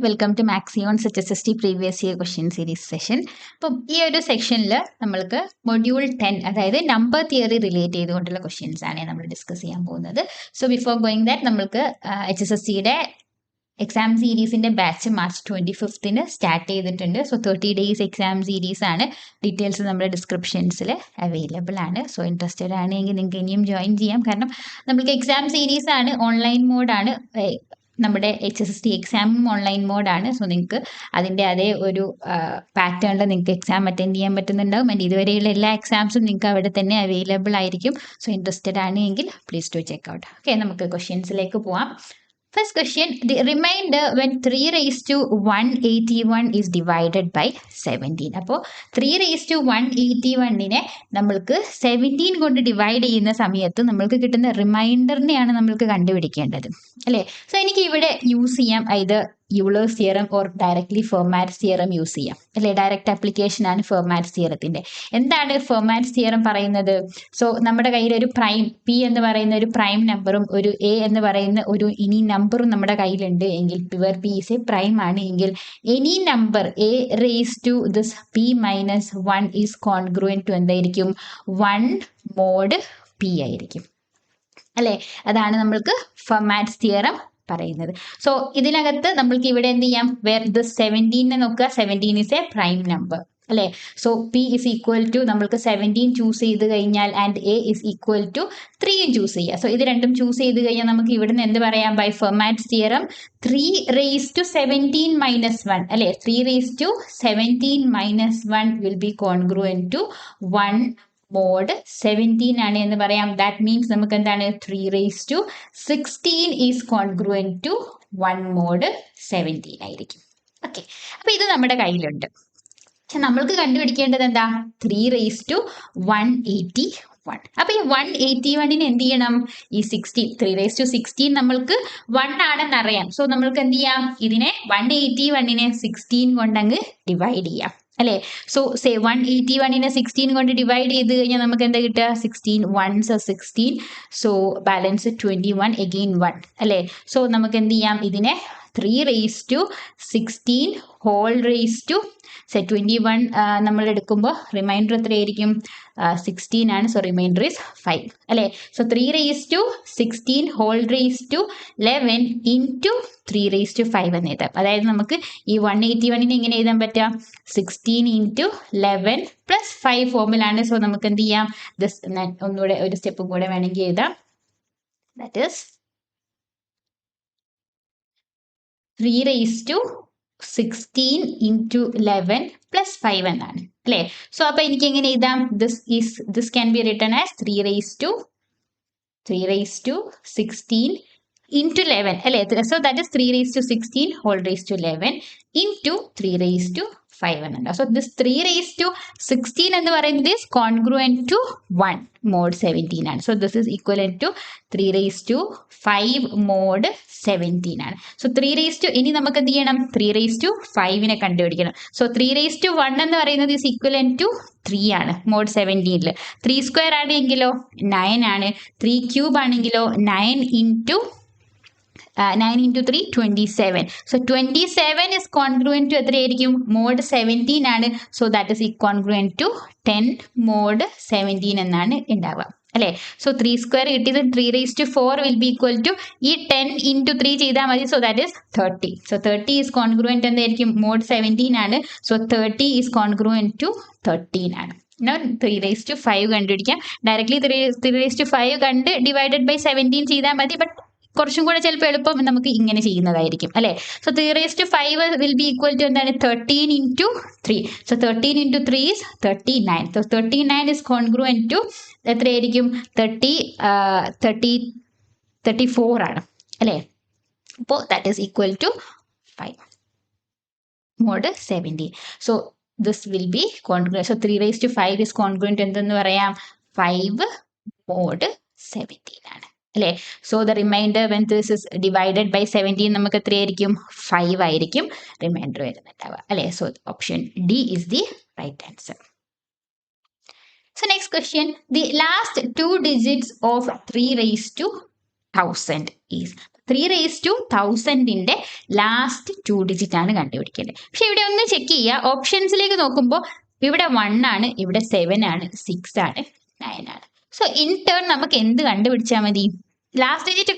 Welcome to Maxions HSST previous year question series session. അപ്പം ഈ ഒരു സെക്ഷനിൽ നമ്മൾക്ക് മൊഡ്യൂൾ 10 അതായത് നമ്പർ തിയറി റിലേറ്റ് ചെയ്തുകൊണ്ടുള്ള ക്വസ്റ്റ്യൻസ് ആണ് നമ്മൾ ഡിസ്കസ് ചെയ്യാൻ പോകുന്നത്. സോ ബിഫോർ ഗോയിങ് ദാറ്റ് നമ്മൾക്ക് HSSCയുടെ എക്സാം സീരീസിന്റെ ബാച്ച് മാർച്ച് 25 സ്റ്റാർട്ട് ചെയ്തിട്ടുണ്ട്. സോ 30 days എക്സാം സീരീസ് ആണ്. ഡീറ്റെയിൽസ് നമ്മുടെ ഡിസ്ക്രിപ്ഷൻസിൽ അവൈലബിൾ ആണ്. സോ ഇൻട്രസ്റ്റഡ് ആണെങ്കിൽ നിങ്ങൾക്ക് ഇനിയും ജോയിൻ ചെയ്യാം. കാരണം നമ്മൾക്ക് എക്സാം സീരീസ് ആണ്, ഓൺലൈൻ മോഡാണ്. നമ്മുടെ HSST എക്സാമും ഓൺലൈൻ മോഡാണ്. സോ നിങ്ങൾക്ക് അതിൻ്റെ അതേ ഒരു പാറ്റേണിൽ നിങ്ങൾക്ക് എക്സാം അറ്റൻഡ് ചെയ്യാൻ പറ്റുന്നുണ്ടാവും. ആൻഡ് ഇതുവരെയുള്ള എല്ലാ എക്സാംസും നിങ്ങൾക്ക് അവിടെ തന്നെ അവൈലബിൾ ആയിരിക്കും. സോ ഇൻട്രസ്റ്റഡ് ആണെങ്കിൽ please to check out. Okay, നമുക്ക് ക്വസ്റ്റ്യൻസിലേക്ക് പോവാം. First question, the remainder when 3 raised to 181 is divided by 17. അപ്പോൾ 3 raised to 181നെ നമ്മൾക്ക് 17 കൊണ്ട് ഡിവൈഡ് ചെയ്യുന്ന സമയത്ത് നമ്മൾക്ക് കിട്ടുന്ന റിമൈൻഡറിനെയാണ് നമ്മൾക്ക് കണ്ടുപിടിക്കേണ്ടത്, അല്ലേ? സോ എനിക്ക് ഇവിടെ യൂസ് ചെയ്യാം ഇത് Euler's theorem or directly Fermat's theorem use ചെയ്യാം, അല്ലേ? ഡയറക്റ്റ് ആപ്ലിക്കേഷൻ ആണ് ഫെർമാറ്റ്സ് തിയറത്തിന്റെ. എന്താണ് ഫെർമാറ്റ്സ് തിയറം പറയുന്നത്? സോ നമ്മുടെ കയ്യിൽ ഒരു പ്രൈം പി എന്ന് പറയുന്ന ഒരു പ്രൈം നമ്പറും ഒരു എ എന്ന് പറയുന്ന ഒരു ഇനി നമ്പറും നമ്മുടെ കയ്യിലുണ്ട് എങ്കിൽ പിവർ പി ഇസ് എ പ്രൈം ആണ് എങ്കിൽ any number A raise to this P minus 1 is congruent to എന്തായിരിക്കും? 1 മോഡ് പി ആയിരിക്കും, അല്ലേ? അതാണ് നമ്മൾക്ക് ഫെർമാറ്റ്സ് തിയറം പറയുന്നത്. സോ ഇതിനകത്ത് നമ്മൾക്ക് ഇവിടെ എന്ത് ചെയ്യാം? വേർ ദ 17 നോക്കുക. 17 ഇസ് എ പ്രൈം നമ്പർ, അല്ലേ? So P is equal to നമ്മൾക്ക് 17 ചൂസ് ചെയ്ത് കഴിഞ്ഞാൽ and A is equal to 3 choose ചെയ്യുക. സോ ഇത് രണ്ടും ചൂസ് ചെയ്ത് കഴിഞ്ഞാൽ നമുക്ക് ഇവിടെ നിന്ന് എന്ത് പറയാം? By Fermat's theorem 3 raised to 17 minus 1, അല്ലേ? 3 raised to 17 minus 1 will be congruent to 1 mod 17 ആണ് എന്ന് പറയാം. ദാറ്റ് മീൻസ് നമുക്ക് എന്താണ്? 3 raised to 16 is congruent to 1 mod 17 ആയിരിക്കും. ഓക്കെ, അപ്പൊ ഇത് നമ്മുടെ കയ്യിലുണ്ട്. പക്ഷെ നമ്മൾക്ക് കണ്ടുപിടിക്കേണ്ടത് എന്താ? 3 raised to 181. അപ്പൊ ഈ 181ന് എന്ത് ചെയ്യണം? ഈ 16 3 raised to 16 നമ്മൾക്ക് 1 ആണെന്ന് അറിയാം. സോ നമ്മൾക്ക് എന്ത് ചെയ്യാം? ഇതിനെ 181നെ 16 കൊണ്ടങ്ങ് ഡിവൈഡ് ചെയ്യാം, അല്ലേ? സോ സേ 181നെ 16 കൊണ്ട് ഡിവൈഡ് ചെയ്ത് കഴിഞ്ഞാൽ നമുക്ക് എന്താ കിട്ടുക? 16 1s 16. സോ ബാലൻസ് 21 അഗെയിൻ 1, അല്ലേ? സോ നമുക്ക് എന്ത് ചെയ്യാം? ഇതിനെ 3 raised to 16 whole raised to 21 നമ്മൾ എടുക്കുമ്പോൾ റിമൈൻഡർ എത്രയായിരിക്കും? 16 ആണ്. സോ റിമൈൻഡർ ഈസ് 5, അല്ലേ? So 3 raised to 16 whole raised to 11 into 3 raised to 5 എന്ന് എഴുതാം. അതായത് നമുക്ക് ഈ 181നെ എങ്ങനെ എഴുതാൻ പറ്റുക? 16 ഇൻറ്റു 11 പ്ലസ് 5 ഫോമിലാണ്. സോ നമുക്ക് എന്ത് ചെയ്യാം? ഒന്നുകൂടെ ഒരു സ്റ്റെപ്പും കൂടെ വേണമെങ്കിൽ എഴുതാം. That is 3 raised to 16 into 11 plus 5 എന്നാണ്, അല്ലേ? സോ അപ്പൊ എനിക്ക് എങ്ങനെ എഴുതാം? This can be written as 3 raised to 16 into 11, അല്ലേ? So that is 3 raised to 16 whole raised to 11 into 3 raised to 5 എന്നുണ്ട്. സോ ദിസ് 3 raised to 16 എന്ന് പറയുന്നത് is congruent to 1 mod 17 ആണ്. So this is equivalent to 3 raised to 5 mod 17 ആണ്. So 3 raised to ഇനി നമുക്ക് എന്ത് ചെയ്യണം? 3 raised to 5നെ കണ്ടുപിടിക്കണം. സോ 3 raised to 1 എന്ന് പറയുന്നത് is equivalent to 3 ആണ് മോഡ് 17. 3 സ്ക്വയർ ആണെങ്കിലോ 9 ആണ്. 3 ക്യൂബ് ആണെങ്കിലോ 9 into 3 27. So 27 is congruent to എത്രയായിരിക്കും? മോഡ് 17 ആണ്. So that is congruent to 10 mod 17 എന്നാണ് ഉണ്ടാവുക, അല്ലേ? സോ 3 സ്ക്വയർ കിട്ടിയത് 3 raised to 4 will be equal to ഈ 10 into 3 ചെയ്താൽ മതി. So that is 30. So 30 is congruent എന്തായിരിക്കും? മോഡ് 17 ആണ്. സോ 30 ഈസ് കോൺഗ്രുവന്റ് ടു 13 ആണ്. 3 raised to 5 കണ്ടുപിടിക്കാം. ഡയറക്ട്ലി 3 raised to 5 കണ്ട് ഡിവൈഡഡ് ബൈ 17 ചെയ്താൽ മതി. ബട്ട് കുറച്ചും കൂടെ ചിലപ്പോൾ എളുപ്പം നമുക്ക് ഇങ്ങനെ ചെയ്യുന്നതായിരിക്കും, അല്ലേ? So 3 raised to 5 will be equal to എന്താണ്? 13 into 3. So 13 into 3 is 39. So 39 is congruent to എത്രയായിരിക്കും? 34 ആണ്, അല്ലേ? അപ്പോൾ that is equal to 5 mod 17. So this will be congruent. So 3 raised to 5 is congruent എന്തെന്ന് പറയാം? 5 മോഡ് 17 ആണ്, അല്ലേ? So the remainder when this is divided by 17 നമുക്ക് എത്രയായിരിക്കും? 5 ആയിരിക്കും റിമൈൻഡർ വരുന്നുണ്ടാവുക, അല്ലേ? So option D is the right answer. So next question, the last 2 digits of 3 raised to 1000 is 3/1000 last 2 digit ആണ് കണ്ടുപിടിക്കേണ്ടത്. പക്ഷെ ഇവിടെ ഒന്ന് ചെക്ക് ചെയ്യുക, ഓപ്ഷൻസിലേക്ക് നോക്കുമ്പോൾ ഇവിടെ 1 ആണ്, ഇവിടെ 7 ആണ്, 6 ആണ്, 9 ആണ്. സോ ഇൻ ടേൺ നമുക്ക് എന്ത് കണ്ടുപിടിച്ചാൽ മതി? Last digit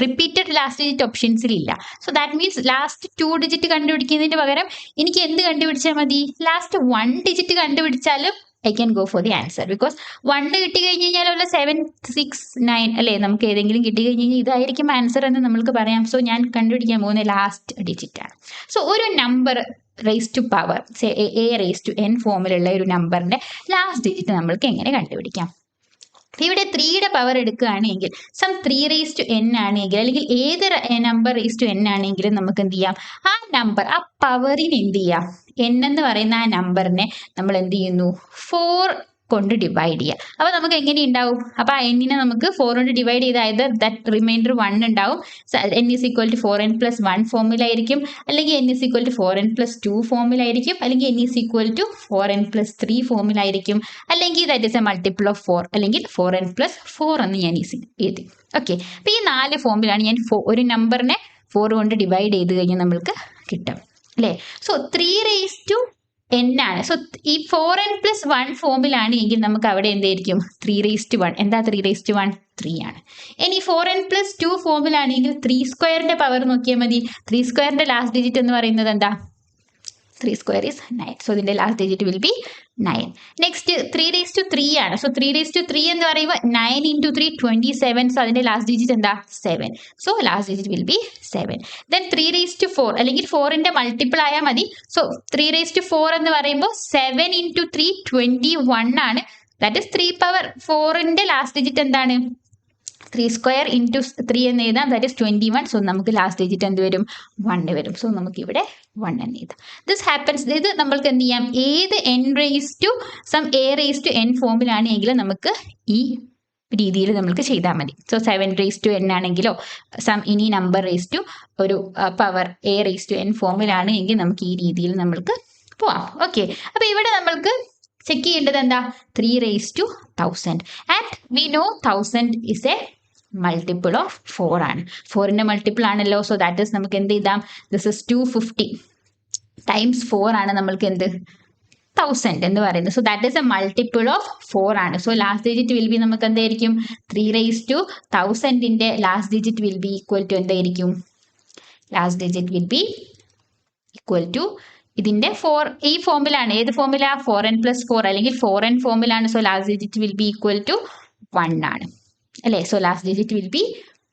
repeated last digit ഓപ്ഷൻസിൽ ഇല്ല. So that means last 2 digit കണ്ടുപിടിക്കുന്നതിന് പകരം എനിക്ക് എന്ത് കണ്ടുപിടിച്ചാൽ മതി? ലാസ്റ്റ് 1 ഡിജിറ്റ് കണ്ടുപിടിച്ചാലും I can go for the answer, because 1 കിട്ടി കഴിഞ്ഞ് കഴിഞ്ഞാൽ 7, 6, 9 അല്ലേ, നമുക്ക് ഏതെങ്കിലും കിട്ടി കഴിഞ്ഞ് കഴിഞ്ഞാൽ ഇതായിരിക്കും ആൻസർ എന്ന് നമ്മൾക്ക് പറയാം. സോ ഞാൻ കണ്ടുപിടിക്കാൻ പോകുന്ന ലാസ്റ്റ് ഡിജിറ്റ് ആണ്. സോ ഒരു number raise to power a⁻n ഫോമിലുള്ള ഒരു നമ്പറിന്റെ ലാസ്റ്റ് ഡിജിറ്റ് നമ്മൾക്ക് എങ്ങനെ കണ്ടുപിടിക്കാം? ഇവിടെ 3യുടെ പവർ എടുക്കുകയാണെങ്കിൽ സം 3/n ആണെങ്കിൽ, അല്ലെങ്കിൽ ഏത് നമ്പർ റേസ് ടു n ആണെങ്കിലും നമുക്ക് എന്ത് ചെയ്യാം? ആ നമ്പർ, ആ പവറിന് എന്ത് ചെയ്യാം? n എന്ന് പറയുന്ന ആ നമ്പറിനെ നമ്മൾ എന്ത് ചെയ്യുന്നു? 4 കൊണ്ട് ഡിവൈഡ് ചെയ്യുക. അപ്പോൾ നമുക്ക് എങ്ങനെ ഉണ്ടാവും? അപ്പോൾ ആ n-നെ നമുക്ക് 4 കൊണ്ട് ഡിവൈഡ് ചെയ്ത് either that റിമൈൻഡർ 1 ഉണ്ടാവും, n is equal to 4n plus 1 ഫോമിലായിരിക്കും, അല്ലെങ്കിൽ n is equal to 4n plus 2 ഫോമിലായിരിക്കും, അല്ലെങ്കിൽ n is equal to 4n plus 3 ഫോമിലായിരിക്കും, അല്ലെങ്കിൽ that is a multiple of 4, അല്ലെങ്കിൽ 4n plus 4 എന്ന് ഞാൻ എഴുതി. ഓക്കെ, അപ്പോൾ ഈ 4 ഫോമിലാണ് ഞാൻ ഒരു നമ്പറിനെ 4 കൊണ്ട് ഡിവൈഡ് ചെയ്ത് കഴിഞ്ഞാൽ നമ്മൾക്ക് കിട്ടും അല്ലേ. സോ 3/n ആണ്. സോ ഈ 4n plus 1 ഫോമിലാണ് എങ്കിൽ നമുക്ക് അവിടെ എന്തായിരിക്കും? 3/1. എന്താ 3/1? 3 ആണ്. ഇനി 4n plus 2 ഫോമിലാണെങ്കിൽ 3² പവർ നോക്കിയാൽ മതി. 3² ലാസ്റ്റ് ഡിജിറ്റ് എന്ന് പറയുന്നത് എന്താ? 3² is 9. So ഇതിന്റെ last digit will B 9. Next 3/3 ആണ്. സോ 3/3 എന്ന് പറയുമ്പോൾ 9 into 3 27. സോ അതിന്റെ ലാസ്റ്റ് ഡിജിറ്റ് എന്താ? 7. So last digit will B 7. Then 3/4 അല്ലെങ്കിൽ 4ന്റെ മൾട്ടിപ്പിൾ ആയാൽ മതി. സോ 3/4 എന്ന് പറയുമ്പോൾ 7 into 3 21 ആണ്. ദാറ്റ് ഇസ് 3/4ന്റെ ലാസ്റ്റ് ഡിജിറ്റ് എന്താണ്? 3² into 3 എന്ന് എഴുതാം, ദാറ്റ് ഇസ് 21. സോ നമുക്ക് ലാസ്റ്റ് ഡിജിറ്റ് എന്ത് വരും? 1 വരും. സോ നമുക്ക് ഇവിടെ 1 എന്ന് എഴുതാം. ദിസ് ഹാപ്പൻസ്, ഇത് നമ്മൾക്ക് എന്ത് ചെയ്യാം? ഏത് a⁻n ഫോമിലാണെങ്കിലും നമുക്ക് ഈ രീതിയിൽ നമുക്ക് ചെയ്താൽ മതി. സോ 7/n ആണെങ്കിലോ ഇനി നമ്പർ ഒരു പവർ a⁻n ഫോമിലാണ് എങ്കിൽ നമുക്ക് ഈ രീതിയിൽ നമ്മൾക്ക് പോവാം. ഓക്കെ, അപ്പോൾ ഇവിടെ നമ്മൾക്ക് ചെക്ക് ചെയ്യേണ്ടത് എന്താ? 3/1000 and we know 1000 is a multiple of 4 ആണ്. 4ന്റെ മൾട്ടിപ്പിൾ ആണല്ലോ. സോ ദാറ്റ് ഇസ് നമുക്ക് എന്ത് ചെയ്താം? ദിസ് ഇസ് 250 ടൈംസ് 4 ആണ് നമ്മൾക്ക് എന്ത്? 1000 എന്ന് പറയുന്നത്. So that is a multiple of 4 ആണ്. So last digit will be നമുക്ക് എന്തായിരിക്കും? 3/1000ന്റെ last digit will be equal to എന്തായിരിക്കും? Last digit will be equal to ഇതിന്റെ 4 ഈ ഫോമിലാണ്. ഏത് ഫോമിലാ? 4n plus 4 അല്ലെങ്കിൽ 4n ഫോമിലാണ്. So last digit will be equal to 1 ആണ് അല്ലേ. So last digit will be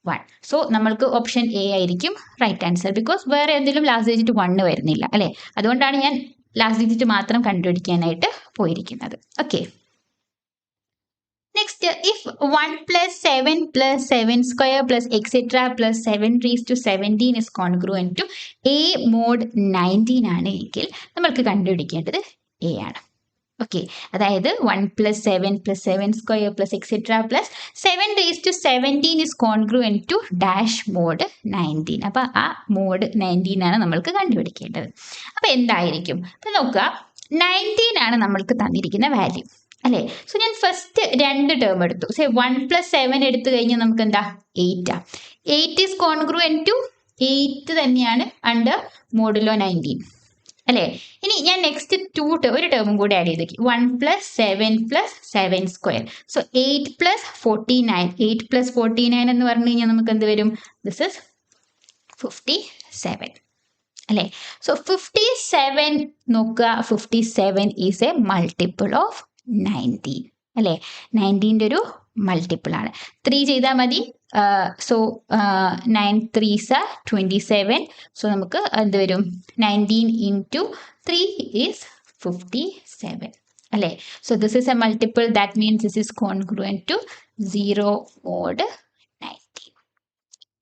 1. So നമ്മൾക്ക് ഓപ്ഷൻ എ ആയിരിക്കും റൈറ്റ് ആൻസർ, ബിക്കോസ് വേറെ എന്തെങ്കിലും ലാസ്റ്റ് ഡിജിറ്റ് 1 വരുന്നില്ല അല്ലേ. അതുകൊണ്ടാണ് ഞാൻ ലാസ്റ്റ് ഡിജിറ്റ് മാത്രം കണ്ടുപിടിക്കാനായിട്ട് പോയിരിക്കുന്നത്. Okay, next, if 1 plus 7 plus 7² plus etc plus 7/17 is congruent to a mod 19 ആണ് എങ്കിൽ നമ്മൾക്ക് കണ്ടുപിടിക്കേണ്ടത് എ ആണ്. ഓക്കെ, അതായത് 1 plus 7 plus 7² plus etc plus 7/17 is congruent to dash mod 19. അപ്പോൾ ആ mod 19 ആണ് നമ്മൾക്ക് കണ്ടുപിടിക്കേണ്ടത്. അപ്പോൾ എന്തായിരിക്കും? അപ്പോൾ നോക്കുക, 19 ആണ് നമ്മൾക്ക് തന്നിരിക്കുന്ന വാല്യൂ അല്ലേ. സോ ഞാൻ ഫസ്റ്റ് 2 ടേം എടുത്തു. 1 plus 7 എടുത്തു കഴിഞ്ഞാൽ നമുക്ക് എന്താ? 8 ആണ്. 8 is congruent to 8 തന്നെയാണ് അണ്ടർ മോഡുലോ 19 അല്ലേ. ഇനി ഞാൻ നെക്സ്റ്റ് ഒരു ടേമും കൂടി ആഡ് ചെയ്തേക്ക്. 1 plus 7 plus 7². So 8 plus 49. 8 plus 49 എന്ന് പറഞ്ഞു കഴിഞ്ഞാൽ നമുക്ക് എന്ത് വരും? ദിസ് ഇസ് 57 അല്ലേ. സോ 57 നോക്കുക, 57 ഈസ് എ മൾട്ടിപ്പിൾ ഓഫ് 19 അല്ലേ. 19ന്റെ ഒരു മൾട്ടിപ്പിൾ ആണ്. 3 ചെയ്താൽ മതി. So 9 3s are 27. സോ നമുക്ക് എന്ത് വരും? 19 into 3 is 57 അല്ലേ. So this is a multiple, that means this is congruent to 0 mod 19.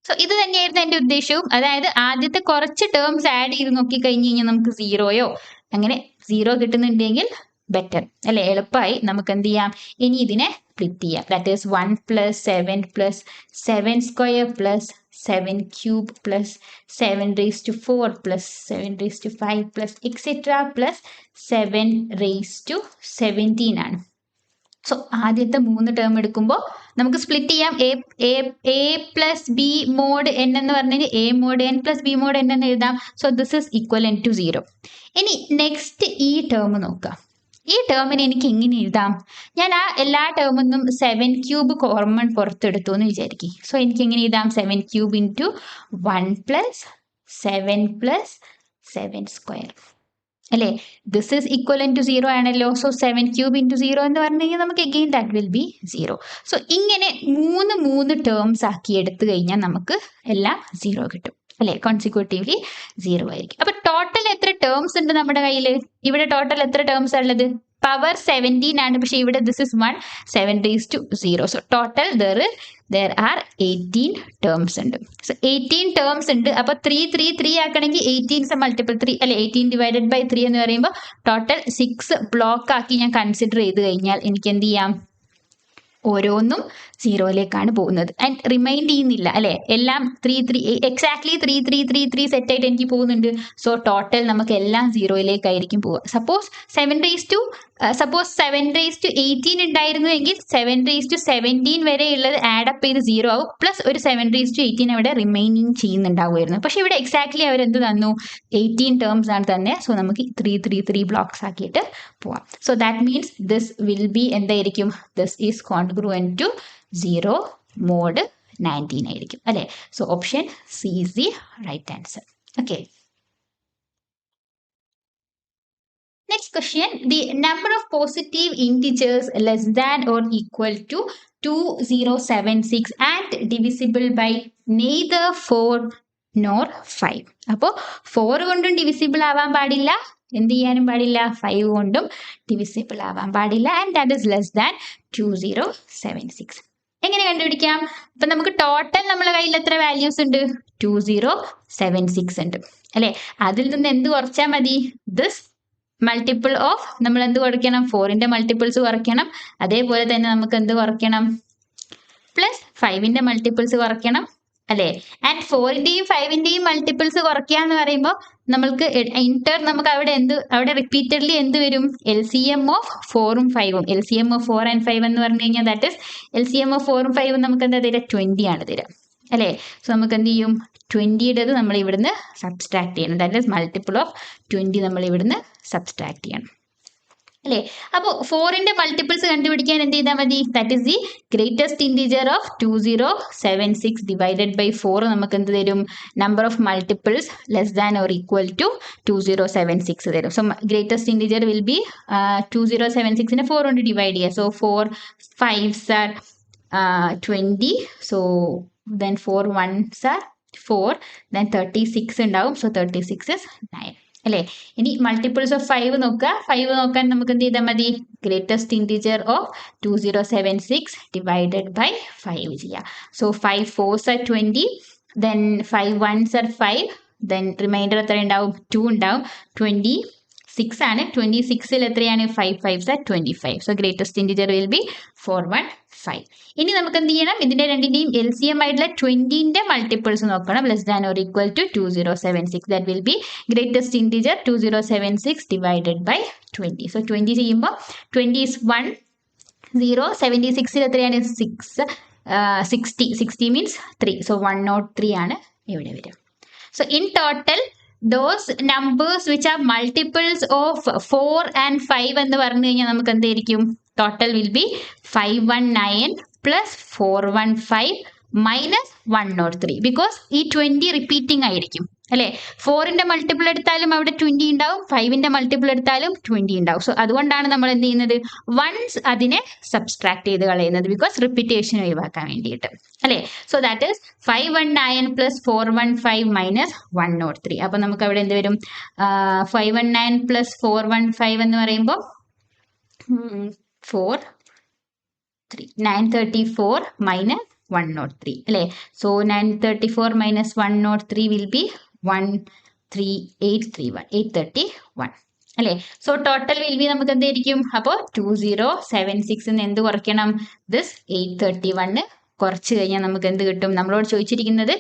സോ ഇത് തന്നെയായിരുന്നു എൻ്റെ ഉദ്ദേശവും. അതായത് ആദ്യത്തെ കുറച്ച് ടേംസ് ആഡ് ചെയ്ത് നോക്കി കഴിഞ്ഞ് കഴിഞ്ഞാൽ നമുക്ക് 0യോ അങ്ങനെ 0 കിട്ടുന്നുണ്ടെങ്കിൽ ബെറ്റർ അല്ലെ, എളുപ്പമായി നമുക്ക് എന്ത് ചെയ്യാം? ഇനി ഇതിനെ സ്പ്ലിറ്റ് ചെയ്യാം. That is 1 plus 7 plus 7² plus 7³ plus 7/4 plus 7/5 plus etc plus 7/17 ആണ്. സോ ആദ്യത്തെ 3 ടേം എടുക്കുമ്പോൾ നമുക്ക് സ്പ്ലിറ്റ് ചെയ്യാം. A plus B mod N എന്ന് പറഞ്ഞാൽ A mod N plus B mod N എന്ന് എഴുതാം. So this is equivalent to 0. ഇനി നെക്സ്റ്റ് ഈ ടേം നോക്കാം. ഈ ടേമിന് എനിക്ക് എങ്ങനെ എഴുതാം? ഞാൻ ആ എല്ലാ ടേമിൽ നിന്നും 7 ക്യൂബ് കോമൺ പുറത്തെടുത്തു എന്ന് വിചാരിക്കും. സോ എനിക്ക് എങ്ങനെ എഴുതാം? 7 cube into 1 plus 7 plus 7 square അല്ലേ? ദിസ് ഈസ് ഈക്വലൻ ടു 0 ആണല്ലോ. സോ 7 ക്യൂബ് ഇൻറ്റു 0 എന്ന് പറഞ്ഞു കഴിഞ്ഞാൽ നമുക്ക് again that will B 0. So ഇങ്ങനെ മൂന്ന് ടേംസ് ആക്കി എടുത്തു കഴിഞ്ഞാൽ നമുക്ക് എല്ലാം 0 കിട്ടും അല്ലേ? കോൺസിക്യൂട്ടീവ്ലി 0 ആയിരിക്കും. അപ്പൊ ടോട്ടൽ എത്ര ടേംസ് ഉണ്ട് നമ്മുടെ കയ്യിൽ? ഇവിടെ ടോട്ടൽ എത്ര ടേംസ് ഉള്ളത്? പവർ 17 ആണ്. പക്ഷെ ഇവിടെ this is 1 7 raised to 0. So total there are 18 terms ഉണ്ട്. സോ 18 ടേംസ് ഉണ്ട്. അപ്പൊ 3 ആക്കണമെങ്കിൽ 18 മൾട്ടിപ്പിൾ 3 അല്ലെ 18 ഡിവൈഡഡ് ബൈ 3 എന്ന് പറയുമ്പോൾ ടോട്ടൽ 6 ബ്ലോക്ക് ആക്കി ഞാൻ കൺസിഡർ ചെയ്ത് കഴിഞ്ഞാൽ എനിക്ക് എന്ത് ചെയ്യാം? ഓരോന്നും 0യിലേക്കാണ് പോകുന്നത്. ആൻഡ് റിമൈൻഡ് ചെയ്യുന്നില്ല അല്ലെ? എല്ലാം 3 എക്സാക്ട്ലി 3 സെറ്റ് ആയിട്ട് എനിക്ക് പോകുന്നുണ്ട്. സോ ടോട്ടൽ നമുക്ക് എല്ലാം 0യിലേക്കായിരിക്കും പോവുക. സപ്പോസ് 7 raised to 18 ഉണ്ടായിരുന്നു എങ്കിൽ 7 raised to 17 വരെ ഉള്ളത് ആഡ് അപ്പ് ചെയ്ത് 0 ആവും. പ്ലസ് ഒരു 7 raised to 18 അവിടെ റിമൈനിങ് ചെയ്യുന്നുണ്ടാവുമായിരുന്നു. പക്ഷെ ഇവിടെ എക്സാക്ട്ലി അവരെന്ത് തന്നു? 18 ടേംസ് ആണ് തന്നെ. സോ നമുക്ക് 3 ബ്ലോക്സ് ആക്കിയിട്ട് പോവാം. So that means this will be എന്തായിരിക്കും? This is congruent to 0 mod 19 ആയിരിക്കും അല്ലെ? So option C is the right answer. Okay. Next question, the number of positive integers less than or equal to 2076 and divisible by neither 4 nor 5. അപ്പോൾ 4 കൊണ്ടും divisible ആവാൻ പാടില്ല, എന്ത് ചെയ്യാനും പാടില്ല? 5 കൊണ്ടും ഡിവിസിബിൾ ആവാൻ പാടില്ല. And that is less than 2076. എങ്ങനെ കണ്ടുപിടിക്കാം? അപ്പൊ നമുക്ക് ടോട്ടൽ നമ്മളെ കയ്യിൽ എത്ര വാല്യൂസ് ഉണ്ട്? 2076 ഉണ്ട് അല്ലെ? അതിൽ നിന്ന് എന്ത് കുറച്ചാൽ മതി? ദിസ് മൾട്ടിപ്പിൾ ഓഫ് നമ്മൾ എന്ത് കുറയ്ക്കണം? 4ന്റെ മൾട്ടിപ്പിൾസ് കുറയ്ക്കണം. അതേപോലെ തന്നെ നമുക്ക് എന്ത് കുറയ്ക്കണം? പ്ലസ് 5ന്റെ മൾട്ടിപ്പിൾസ് കുറയ്ക്കണം അല്ലേ? ആൻഡ് 4ന്റെയും 5ന്റെയും മൾട്ടിപ്പിൾസ് കുറയ്ക്കുക എന്ന് പറയുമ്പോൾ നമ്മൾക്ക് നമുക്ക് അവിടെ റിപ്പീറ്റഡ്ലി എന്ത് വരും? LCM ഓഫ് 4ഉം 5ഉം. LCM ഓഫ് 4 and 5 എന്ന് പറഞ്ഞു കഴിഞ്ഞാൽ ദാറ്റ് ഇസ് LCM ഓഫ് 4ഉം 5ഉം നമുക്ക് എന്താ തരിക? 20 ആണ് തരിക അല്ലേ? സോ നമുക്ക് എന്ത് ചെയ്യും? 20യുടേത് നമ്മൾ ഇവിടുന്ന് സബ്സ്ട്രാക്ട് ചെയ്യണം. ദാറ്റ് ഇസ് മൾട്ടിപ്പിൾ ഓഫ് 20 നമ്മൾ ഇവിടുന്ന് സബ്സ്ട്രാക്ട് ചെയ്യണം അല്ലേ? അപ്പോൾ 4ന്റെ മൾട്ടിപ്പിൾസ് കണ്ടുപിടിക്കാൻ എന്ത് ചെയ്താൽ മതി? That is the greatest integer of 2076 divided by 4 നമുക്ക് എന്ത് തരും? Number of multiples less than or equal to 2076 തരും. So greatest integer will be 2076നെ 4 കൊണ്ട് ഡിവൈഡ് ചെയ്യുക. So 4 5s are 20. So then 4 1s are 4. then 36 ഉണ്ടാവും. സോ 36 is 9 അല്ലേ? ഇനി മൾട്ടിപ്പിൾസ് ഓഫ് 5 നോക്കുക. 5 നോക്കാൻ നമുക്ക് എന്ത് ചെയ്താൽ മതി? Greatest integer of 2076 divided by 5 ചെയ്യുക. So 5 4s are 20. then 5 1s are 5. then reminder എത്ര ഉണ്ടാവും? 2 ഉണ്ടാവും. 26 ആണ്. 26ൽ എത്രയാണ്? 5 5s are 25. So greatest integer will be 415. ഇനി നമുക്ക് എന്ത് ചെയ്യണം? ഇതിന്റെ രണ്ടിന്റെയും LCM ആയിട്ടുള്ള 20ന്റെ മൾട്ടിപ്പിൾസ് നോക്കണം. Less than or equal to 2076. That will be greatest integer 2076 divided by 20. So 20 ചെയ്യുമ്പോൾ 20 is 1 0. 76ൽ എത്രയാണ്? 6 60 means 3. സോ 103 ആണ് ഇവിടെ വരും. So in total those numbers which are multiples of 4 and 5 എന്ന് പറഞ്ഞു കഴിഞ്ഞാൽ നമുക്ക് എന്തായിരിക്കും? Total will be 519 plus 415 minus 103. Because ഈ 20 റിപ്പീറ്റിംഗ് ആയിരിക്കും അല്ലേ? 4ന്റെ മൾട്ടിപ്പിൾ എടുത്താലും അവിടെ 20 ഉണ്ടാവും, 5ന്റെ മൾട്ടിപ്പിൾ എടുത്താലും 20 ഉണ്ടാവും. സോ അതുകൊണ്ടാണ് നമ്മൾ എന്ത് ചെയ്യുന്നത്? വൺസ് അതിനെ സബ്സ്ട്രാക്ട് ചെയ്ത് കളയുന്നത്. ബിക്കോസ് റിപ്പീറ്റേഷൻ ഒഴിവാക്കാൻ വേണ്ടിയിട്ട് അല്ലേ? So that is 519 plus 415 minus 103. അപ്പൊ നമുക്ക് അവിടെ എന്ത് വരും? 519 പ്ലസ് 415 എന്ന് പറയുമ്പോൾ 934 മൈനസ് 103 അല്ലേ? സോ 934 മൈനസ് 103 വിൽ ബി 831 അല്ലേ? സോ ടോട്ടൽ വിൽ ബി നമുക്ക് എന്തായിരിക്കും? അപ്പോൾ 2076 എന്ത് കുറയ്ക്കണം? ദിസ് 831 കുറച്ച് കഴിഞ്ഞാൽ നമുക്ക് എന്ത് കിട്ടും? നമ്മളോട് ചോദിച്ചിരിക്കുന്നത്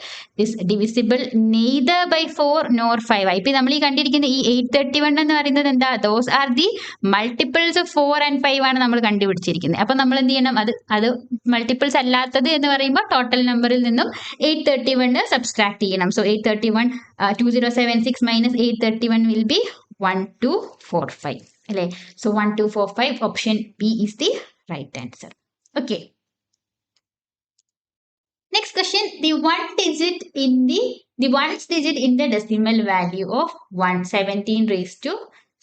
is divisible neither by 4 nor 5. ഇപ്പം നമ്മൾ ഈ കണ്ടിരിക്കുന്ന ഈ 831 എന്ന് പറയുന്നത് എന്താ? Those are the multiples of 4 and 5 ആണ് നമ്മൾ കണ്ടുപിടിച്ചിരിക്കുന്നത്. അപ്പം നമ്മൾ എന്ത് ചെയ്യണം? അത് മൾട്ടിപ്പിൾസ് അല്ലാത്തത് എന്ന് പറയുമ്പോൾ ടോട്ടൽ നമ്പറിൽ നിന്നും 831 സബ്സ്ട്രാക്ട് ചെയ്യണം. സോ 831 2076 മൈനസ് 831 വിൽ ബി 1245 അല്ലേ? So 1245 option B is the right answer. Okay. Next question, the ones digit in the decimal value of 17 raised to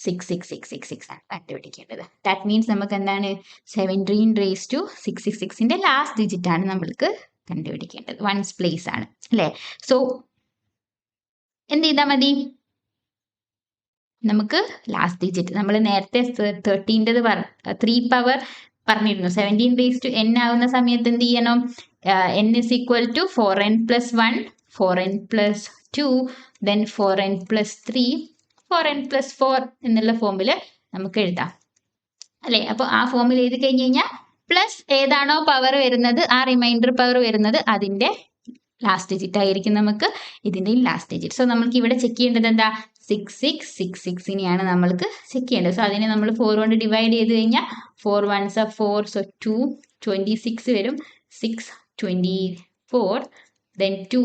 66666 ആണ് കണ്ടുപിടിക്കേണ്ടത്. ദാറ്റ് മീൻസ് നമുക്ക് എന്താണ്? 17 raised to 666ന്റെ ലാസ്റ്റ് ഡിജിറ്റ് ആണ് നമ്മൾക്ക് കണ്ടുപിടിക്കേണ്ടത്. Once place ആണ് അല്ലേ? സോ എന്ത് ചെയ്താൽ മതി? നമുക്ക് ലാസ്റ്റ് ഡിജിറ്റ് നമ്മൾ നേരത്തെ 13ൻ്റെത് 3 പവർ പറഞ്ഞിരുന്നു. 17 raised to n ആവുന്ന സമയത്ത് എന്ത് ചെയ്യണം? n is equal to 4n plus 1, 4n plus 2, then 4n plus 3, 4n plus 4 എന്നുള്ള ഫോമിൽ നമുക്ക് എഴുതാം അല്ലേ? അപ്പോൾ ആ ഫോമിൽ എഴുതി കഴിഞ്ഞ് കഴിഞ്ഞാൽ പ്ലസ് ഏതാണോ പവർ വരുന്നത്, ആ റിമൈൻഡർ പവർ വരുന്നത് അതിൻ്റെ ലാസ്റ്റ് ഡിജിറ്റ് ആയിരിക്കും നമുക്ക് ഇതിൻ്റെയും ലാസ്റ്റ് ഡിജിറ്റ്. സോ നമുക്ക് ഇവിടെ ചെക്ക് ചെയ്യേണ്ടത് എന്താ? 6666നെയാണ് നമ്മൾക്ക് ചെക്ക് ചെയ്യേണ്ടത്. സോ അതിനെ നമ്മൾ 4 കൊണ്ട് ഡിവൈഡ് ചെയ്ത് കഴിഞ്ഞാൽ 4 1s are 4, സോ 2 26 വരും. 6 24, then 2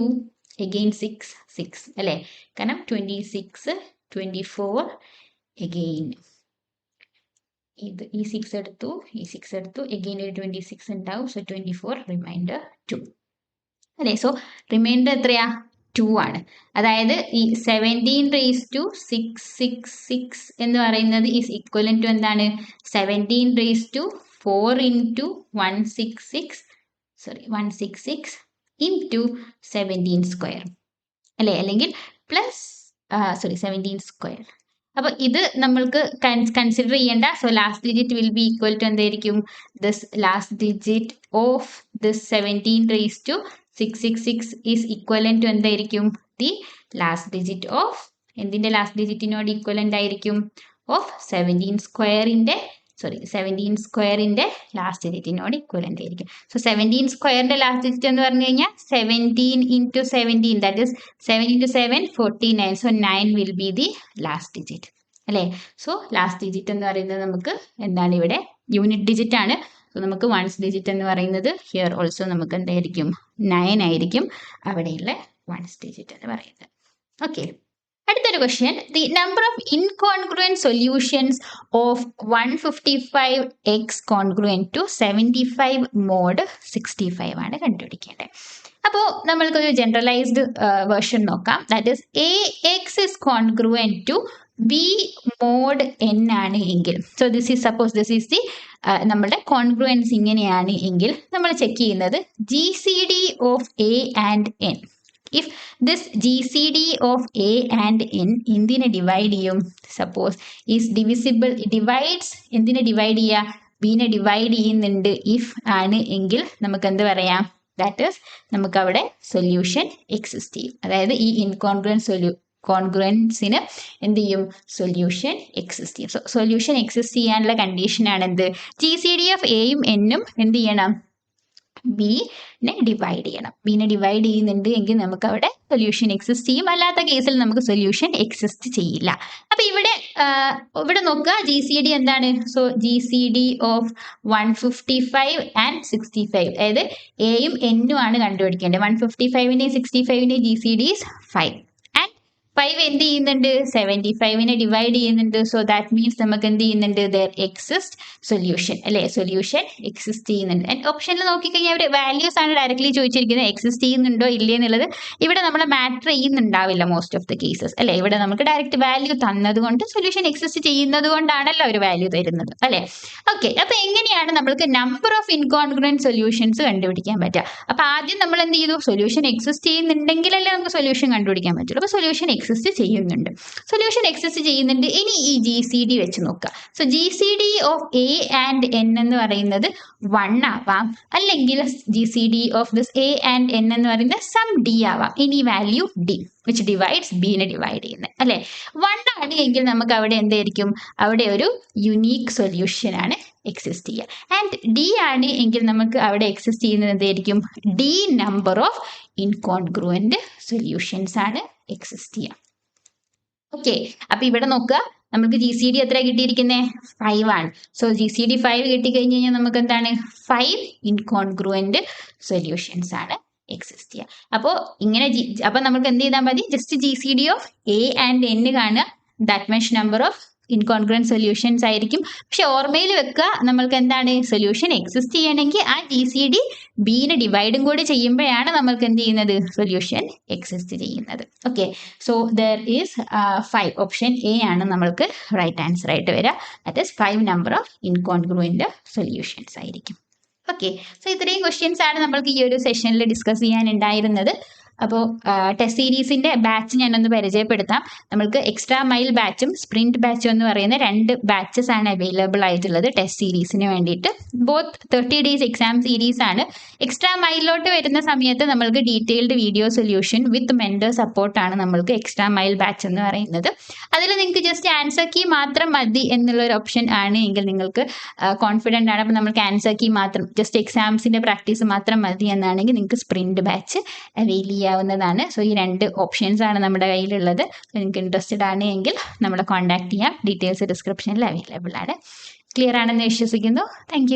again 6 6 അല്ലേ? കാരണം 26 24 again ഈ 6 എടുത്തു, ഈ 6 എടുത്തു, again ഒരു 26 ഉണ്ടാവും. സോ 24 റിമൈൻഡർ 2 അല്ലേ? സോ റിമൈൻഡർ എത്രയാ? 2 ആണ്. അതായത് ഈ 17 raised to 666 എന്ന് പറയുന്നത് ഈസ് ഈക്വലന്റ് ടു എന്താണ്? 17 raised to 4 into 166 into 17 square അല്ലേ? അല്ലെങ്കിൽ പ്ലസ് 17 സ്ക്വയർ. അപ്പോൾ ഇത് നമ്മൾക്ക് കൺസിഡർ ചെയ്യേണ്ട. So last digit will be equal to എന്തായിരിക്കും? This last digit of this 17 raised to 666 is equivalent to എന്തായിരിക്കും? ദി ലാസ്റ്റ് ഡിജിറ്റ് ഓഫ് എന്തിൻ്റെ ലാസ്റ്റ് ഡിജിറ്റിനോട് ഈക്വലന്റ് ആയിരിക്കും? ഓഫ് 17 സ്ക്വയറിൻ്റെ ലാസ്റ്റ് ഡിജിറ്റിനോട് ഈക്വലന്റ് ആയിരിക്കും. സോ 17 സ്ക്വയറിൻ്റെ ലാസ്റ്റ് ഡിജിറ്റ് എന്ന് പറഞ്ഞു കഴിഞ്ഞാൽ 17 into 17, that is 7 into 7 49. So 9 will be the last digit അല്ലേ? സോ ലാസ്റ്റ് ഡിജിറ്റ് എന്ന് പറയുന്നത് നമുക്ക് എന്താണ്? ഇവിടെ യൂണിറ്റ് ഡിജിറ്റ് ആണ്. സോ നമുക്ക് വൺസ് ഡിജിറ്റ് എന്ന് പറയുന്നത് ഹിയർ ഓൾസോ നമുക്ക് എന്തായിരിക്കും? 9 ആയിരിക്കും അവിടെയുള്ള വൺസ് ഡിജിറ്റ് എന്ന് പറയുന്നത്. ഓക്കെ. അടുത്തൊരു question, the number of incongruent solutions of 155x congruent to 75 mod 65 ആണ് കണ്ടുപിടിക്കേണ്ടത്. അപ്പോൾ നമ്മൾക്കൊരു ജനറലൈസ്ഡ് വേർഷൻ നോക്കാം. That is AX is congruent to B mod n ആണ് എങ്കിൽ, so this is suppose this is the നമ്മുടെ കോൺഗ്രുവൻസ് ഇങ്ങനെയാണ് എങ്കിൽ നമ്മൾ ചെക്ക് ചെയ്യുന്നത് GCD of A and N. If this GCD of A and N എന്തിനെ divide ചെയ്യും? Suppose is divisible, divides എന്തിനെ ഡിവൈഡ് ചെയ്യുക? ബീനെ ഡിവൈഡ് ചെയ്യുന്നുണ്ട് ഇഫ് ആണ് എങ്കിൽ നമുക്ക് എന്ത് പറയാം? ദാറ്റ് ഈസ് നമുക്ക് അവിടെ സൊല്യൂഷൻ എക്സിസ്റ്റ് ചെയ്യും. അതായത് ഈ കോൺഗ്രുവൻസിന് എന്ത് ചെയ്യും? സൊല്യൂഷൻ എക്സിസ്റ്റ് ചെയ്യും. സോ സൊല്യൂഷൻ എക്സിസ്റ്റ് ചെയ്യാനുള്ള കണ്ടീഷനാണ് എന്ത്? GCD ഓഫ് എയും എന്നും എന്ത് ചെയ്യണം? ബീനെ ഡിവൈഡ് ചെയ്യണം. ബീനെ ഡിവൈഡ് ചെയ്യുന്നുണ്ട് എങ്കിൽ നമുക്ക് അവിടെ സൊല്യൂഷൻ എക്സിസ്റ്റ് ചെയ്യും. അല്ലാത്ത കേസിൽ നമുക്ക് സൊല്യൂഷൻ എക്സിസ്റ്റ് ചെയ്യില്ല. അപ്പൊ ഇവിടെ നോക്കുക, GCD എന്താണ്? സോ GCD ഓഫ് 155 and 65, അതായത് എയും എന്നും ആണ് കണ്ടുപിടിക്കേണ്ടത്. 155നെയും 65നെയും GCD is 5. 5 എന്ത് ചെയ്യുന്നുണ്ട്? 75നെ ഡിവൈഡ് ചെയ്യുന്നുണ്ട്. സോ ദാറ്റ് മീൻസ് നമുക്ക് എന്ത് ചെയ്യുന്നുണ്ട്? ദർ എക്സിസ്റ്റ് സൊല്യൂഷൻ അല്ലേ? സൊല്യൂഷൻ എക്സിസ്റ്റ് ചെയ്യുന്നുണ്ട്. ആൻഡ് ഓപ്ഷനിൽ നോക്കിക്കഴിഞ്ഞാൽ അവർ വാല്യൂസ് ആണ് ഡയറക്ട്ലി ചോദിച്ചിരിക്കുന്നത്. എക്സിസ്റ്റ് ചെയ്യുന്നുണ്ടോ ഇല്ലേ എന്നുള്ളത് ഇവിടെ നമ്മൾ മാറ്റർ ചെയ്യുന്നുണ്ടാവില്ല മോസ്റ്റ് ഓഫ് ദ കേസസ് അല്ലേ? ഇവിടെ നമുക്ക് ഡയറക്റ്റ് വാല്യൂ തന്നതുകൊണ്ട് സൊല്യൂഷൻ എക്സിസ്റ്റ് ചെയ്യുന്നത് കൊണ്ടാണല്ലോ അവർ വാല്യൂ തരുന്നത് അല്ലേ? ഓക്കെ. അപ്പോൾ എങ്ങനെയാണ് നമ്മൾക്ക് നമ്പർ ഓഫ് ഇൻകോൺഗ്രുവൻറ്റ് സൊല്യൂഷൻസ് കണ്ടുപിടിക്കാൻ പറ്റുക? അപ്പോൾ ആദ്യം നമ്മൾ എന്ത് ചെയ്തു? സൊല്യൂഷൻ എക്സിസ്റ്റ് ചെയ്യുന്നുണ്ടെങ്കിലല്ലേ നമുക്ക് സൊല്യൂഷൻ കണ്ടുപിടിക്കാൻ പറ്റുള്ളൂ. അപ്പോൾ സൊല്യൂഷൻ എക്സിസ്റ്റ് ചെയ്യുന്നുണ്ട്. ഇനി ഈ GCD വെച്ച് നോക്കുക. So GCD of A and N എന്ന് പറയുന്നത് 1 ആവാം, അല്ലെങ്കിൽ GCD of this A and N എന്ന് പറയുന്നത് സം D ആവാം. ഇനി വാല്യൂ D വിച്ച് ഡിവൈഡ്സ് ബീനെ ഡിവൈഡ് ചെയ്യുന്നത് അല്ലേ? 1 ആണ് എങ്കിൽ നമുക്ക് അവിടെ എന്തായിരിക്കും? അവിടെ ഒരു യുണീക്ക് സൊല്യൂഷൻ ആണ് എക്സിസ്റ്റ് ചെയ്യുക. ആൻഡ് ഡി ആണ് എങ്കിൽ നമുക്ക് അവിടെ എക്സിസ്റ്റ് ചെയ്യുന്നത് എന്തായിരിക്കും? D number of incongruent solutions ആണ് എക്സിസ്റ്റ് ചെയ്യുക. ഓക്കെ, അപ്പൊ ഇവിടെ നോക്കുക, നമുക്ക് ജി സി ഡി എത്ര കിട്ടിയിരിക്കുന്നത്? 5 ആണ്. സോ ജി സി ഡി 5 കിട്ടിക്കഴിഞ്ഞ് കഴിഞ്ഞാൽ നമുക്ക് എന്താണ്? 5 ഇൻകോൺഗ്രുവന്റ് സൊല്യൂഷൻസ് ആണ് എക്സിസ്റ്റ് ചെയ്യുക. അപ്പോൾ ഇങ്ങനെ അപ്പൊ നമുക്ക് എന്ത് ചെയ്താൽ മതി? Just G C D of A and N കാണുക, that much number of incongruent solutions ആയിരിക്കും. പക്ഷെ ഓർമ്മയിൽ വെക്കുക, നമ്മൾക്ക് എന്താണ്? സൊല്യൂഷൻ എക്സിസ്റ്റ് ചെയ്യണമെങ്കിൽ ആ ജി സി ഡി ബിനെ ഡിവൈഡും കൂടി ചെയ്യുമ്പോഴാണ് നമ്മൾക്ക് എന്ത് ചെയ്യുന്നത്? സൊല്യൂഷൻ എക്സിസ്റ്റ് ചെയ്യുന്നത്. Okay, so there is 5. Option A ആണ് നമ്മൾക്ക് റൈറ്റ് ആൻസർ ആയിട്ട് വരിക. That is 5 number of incongruent solutions ആയിരിക്കും. ഓക്കെ, സോ ഇത്രയും ക്വസ്റ്റ്യൻസ് ആണ് നമ്മൾക്ക് ഈ ഒരു സെഷനിൽ ഡിസ്കസ് ചെയ്യാനുണ്ടായിരുന്നത്. അപ്പോൾ ടെസ്റ്റ് സീരീസിൻ്റെ ബാച്ച് ഞാനൊന്ന് പരിചയപ്പെടുത്താം. നമ്മൾക്ക് എക്സ്ട്രാ മൈൽ ബാച്ചും സ്പ്രിൻറ്റ് ബാച്ചും എന്ന് പറയുന്ന 2 ബാച്ചസ് ആണ് അവൈലബിൾ ആയിട്ടുള്ളത് ടെസ്റ്റ് സീരീസിന് വേണ്ടിയിട്ട്. ബോത്ത് 30 days എക്സാം സീരീസ് ആണ്. എക്സ്ട്രാ മൈലിലോട്ട് വരുന്ന സമയത്ത് നമ്മൾക്ക് detailed video solution with mentor സപ്പോർട്ടാണ് നമ്മൾക്ക് എക്സ്ട്രാ മൈൽ ബാച്ച് എന്ന് പറയുന്നത്. അതിൽ നിങ്ങൾക്ക് ജസ്റ്റ് ആൻസർ കീ മാത്രം മതി എന്നുള്ളൊരു ഓപ്ഷൻ ആണ് എങ്കിൽ നിങ്ങൾക്ക് കോൺഫിഡൻ്റ് ആണ്. അപ്പോൾ നമുക്ക് ആൻസർ കീ മാത്രം, ജസ്റ്റ് എക്സാംസിൻ്റെ പ്രാക്ടീസ് മാത്രം മതി എന്നാണെങ്കിൽ നിങ്ങൾക്ക് സ്പ്രിൻറ്റ് ബാച്ച് അവൈൽ ചെയ്യാവുന്നതാണ്. സോ ഈ 2 ഓപ്ഷൻസ് ആണ് നമ്മുടെ കയ്യിലുള്ളത്. നിങ്ങൾക്ക് ഇൻട്രസ്റ്റഡ് ആണ് എങ്കിൽ നമ്മളെ കോൺടാക്ട് ചെയ്യാം. ഡീറ്റെയിൽസ് ഡിസ്ക്രിപ്ഷനിൽ അവൈലബിൾ ആണ്. ക്ലിയർ ആണെന്ന് വിശ്വസിക്കുന്നു. താങ്ക്